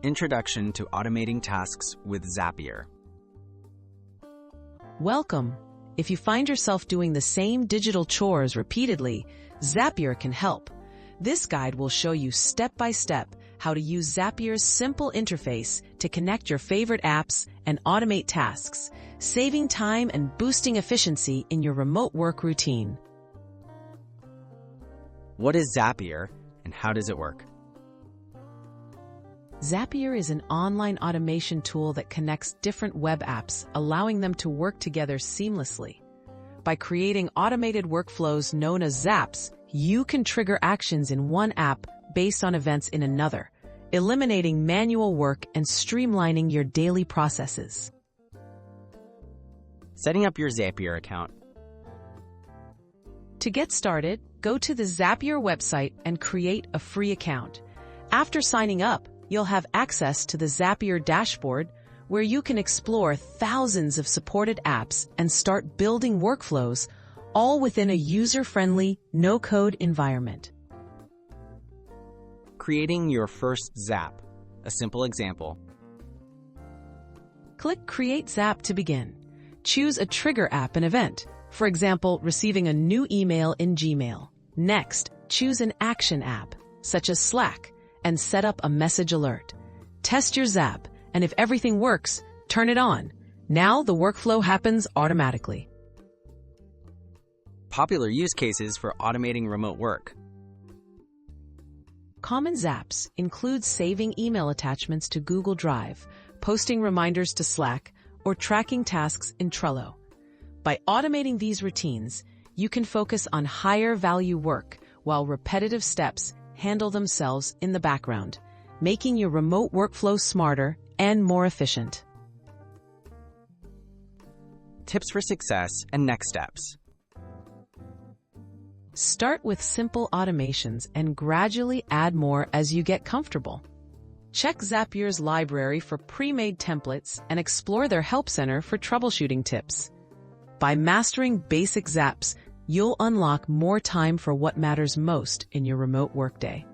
Introduction to Automating Tasks with Zapier. Welcome. If you find yourself doing the same digital chores repeatedly, Zapier can help. This guide will show you step-by-step how to use Zapier's simple interface to connect your favorite apps and automate tasks, saving time and boosting efficiency in your remote work routine. What is Zapier and how does it work? Zapier is an online automation tool that connects different web apps, allowing them to work together seamlessly. By creating automated workflows known as Zaps, you can trigger actions in one app based on events in another, eliminating manual work and streamlining your daily processes. Setting up your Zapier account. To get started, go to the Zapier website and create a free account. After signing up, you'll have access to the Zapier dashboard, where you can explore thousands of supported apps and start building workflows, all within a user-friendly, no-code environment. Creating your first Zap. A simple example. Click Create Zap to begin. Choose a trigger app and event, for example, receiving a new email in Gmail. Next, choose an action app, such as Slack, and set up a message alert. Test your Zap, and if everything works, turn it on. Now the workflow happens automatically. Popular use cases for automating remote work. Common Zaps include saving email attachments to Google Drive, posting reminders to Slack, or tracking tasks in Trello. By automating these routines, you can focus on higher value work while repetitive steps handle themselves in the background, making your remote workflow smarter and more efficient. Tips for success and next steps. Start with simple automations and gradually add more as you get comfortable. Check Zapier's library for pre-made templates and explore their help center for troubleshooting tips. By mastering basic Zaps, you'll unlock more time for what matters most in your remote workday.